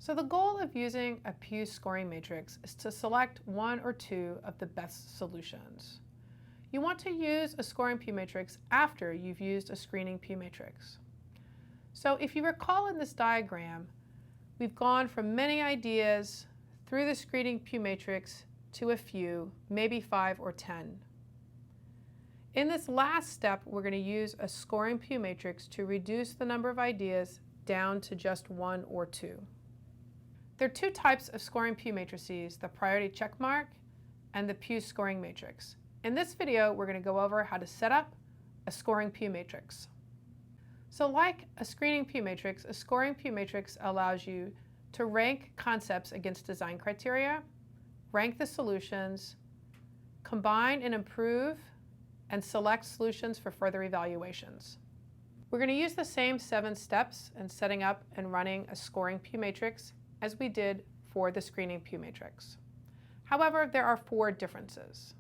So the goal of using a Pew scoring matrix is to select one or two of the best solutions. You want to use a scoring Pew matrix after you've used a screening Pew matrix. So if you recall in this diagram, we've gone from many ideas through the screening Pew matrix to a few, maybe 5 or 10. In this last step, we're going to use a scoring Pew matrix to reduce the number of ideas down to just 1 or 2. There are two types of scoring Pew matrices, the priority checkmark and the Pew scoring matrix. In this video, we're going to go over how to set up a scoring Pew matrix. So like a screening Pew matrix, a scoring Pew matrix allows you to rank concepts against design criteria, rank the solutions, combine and improve, and select solutions for further evaluations. We're going to use the same 7 steps in setting up and running a scoring Pew matrix as we did for the screening Pew matrix. However, there are 4 differences.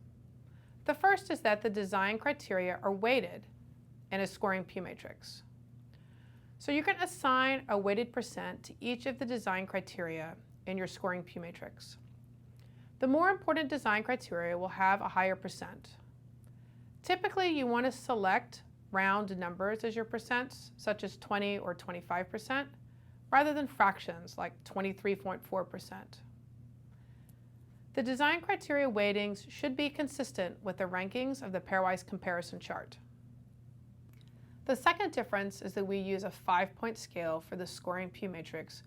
The first is that the design criteria are weighted in a scoring Pew matrix. So you can assign a weighted percent to each of the design criteria in your scoring Pew matrix. The more important design criteria will have a higher percent. Typically, you want to select round numbers as your percents, such as 20 or 25%, rather than fractions like 23.4%. The design criteria weightings should be consistent with the rankings of the pairwise comparison chart. The second difference is that we use a 5-point scale for the scoring Pew matrix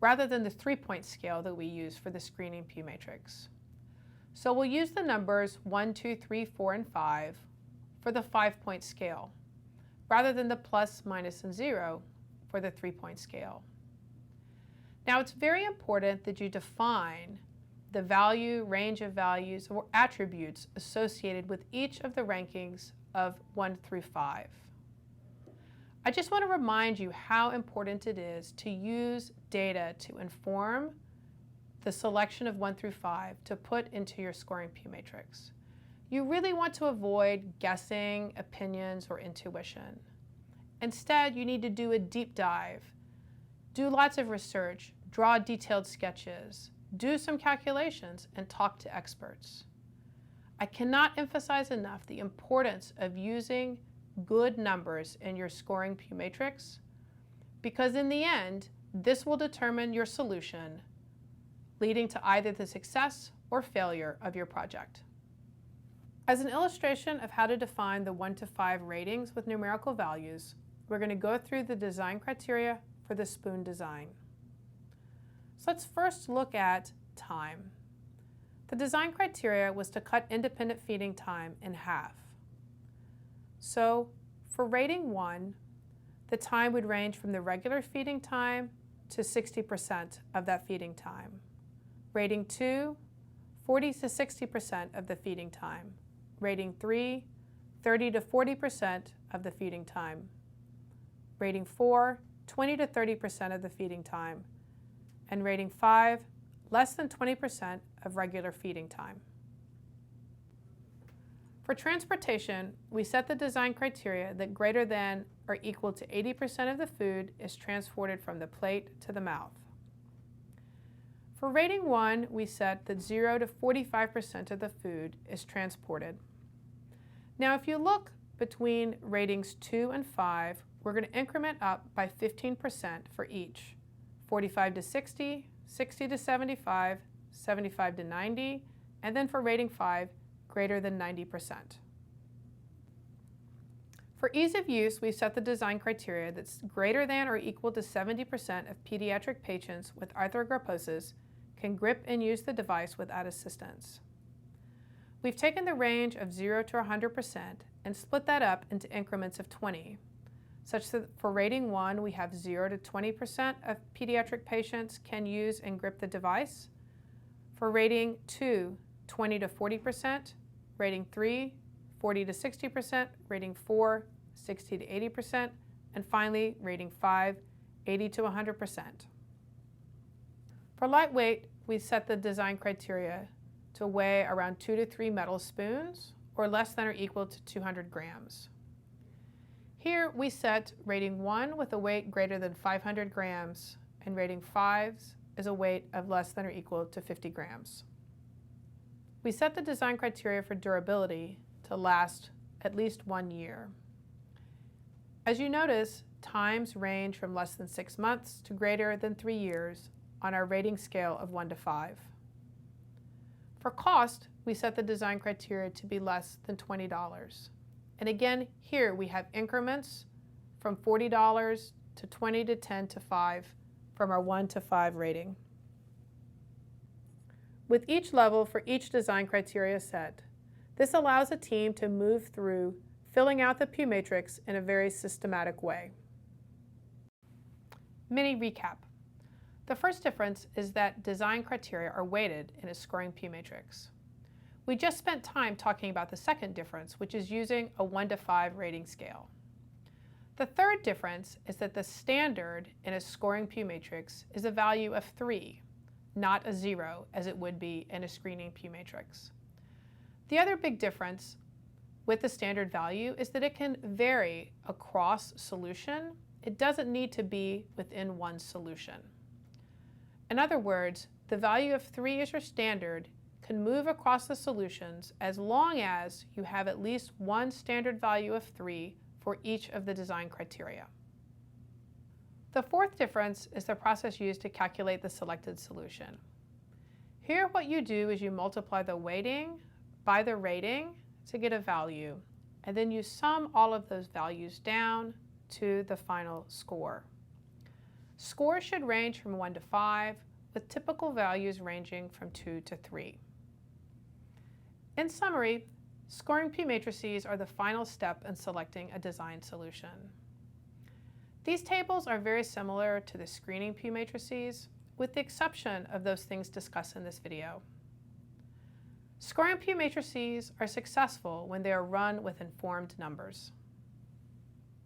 rather than the 3-point scale that we use for the screening Pew matrix. So we'll use the numbers 1, 2, 3, 4, and 5 for the 5-point scale, rather than the plus, minus, and 0 for the 3-point scale. Now it's very important that you define the value, range of values, or attributes associated with each of the rankings of 1 through 5. I just want to remind you how important it is to use data to inform the selection of 1 through 5 to put into your scoring Pew matrix. You really want to avoid guessing, opinions, or intuition. Instead, you need to do a deep dive, do lots of research, draw detailed sketches, do some calculations, and talk to experts. I cannot emphasize enough the importance of using good numbers in your scoring Pew matrix, because in the end, this will determine your solution, leading to either the success or failure of your project. As an illustration of how to define the 1 to 5 ratings with numerical values, we're going to go through the design criteria for the spoon design. So let's first look at time. The design criteria was to cut independent feeding time in half. So for rating 1, the time would range from the regular feeding time to 60% of that feeding time. Rating 2, 40 to 60% of the feeding time. Rating 3, 30 to 40% of the feeding time. Rating 4, 20 to 30% of the feeding time. And rating 5, less than 20% of regular feeding time. For transportation, we set the design criteria that greater than or equal to 80% of the food is transported from the plate to the mouth. For rating 1, we set that 0 to 45% of the food is transported. Now, if you look between ratings 2 and 5, we're going to increment up by 15% for each. 45 to 60, 60 to 75, 75 to 90, and then for rating 5, greater than 90%. For ease of use, we've set the design criteria that's greater than or equal to 70% of pediatric patients with arthrogryposis can grip and use the device without assistance. We've taken the range of 0 to 100% and split that up into increments of 20. Such that for rating 1, we have 0 to 20% of pediatric patients can use and grip the device. For rating 2, 20 to 40%, rating 3, 40 to 60%, rating 4, 60 to 80%, and finally, rating 5, 80 to 100%. For lightweight, we set the design criteria to weigh around 2 to 3 metal spoons, or less than or equal to 200 grams. Here we set rating 1 with a weight greater than 500 grams and rating 5s is a weight of less than or equal to 50 grams. We set the design criteria for durability to last at least 1 year. As you notice, times range from less than 6 months to greater than 3 years on our rating scale of 1 to 5. For cost, we set the design criteria to be less than $20. And again, here we have increments from $40 to 20 to 10 to 5 from our 1 to 5 rating. With each level for each design criteria set, this allows a team to move through filling out the Pew Matrix in a very systematic way. Mini recap. The first difference is that design criteria are weighted in a scoring Pew Matrix. We just spent time talking about the second difference, which is using a 1 to 5 rating scale. The third difference is that the standard in a scoring Pew Matrix is a value of 3, not a 0, as it would be in a screening Pew Matrix. The other big difference with the standard value is that it can vary across solution. It doesn't need to be within one solution. In other words, the value of 3 as your standard can move across the solutions as long as you have at least one standard value of 3 for each of the design criteria. The fourth difference is the process used to calculate the selected solution. Here what you do is you multiply the weighting by the rating to get a value, and then you sum all of those values down to the final score. Scores should range from 1 to 5, with typical values ranging from 2 to 3. In summary, scoring Pew matrices are the final step in selecting a design solution. These tables are very similar to the screening Pew matrices, with the exception of those things discussed in this video. Scoring Pew matrices are successful when they are run with informed numbers.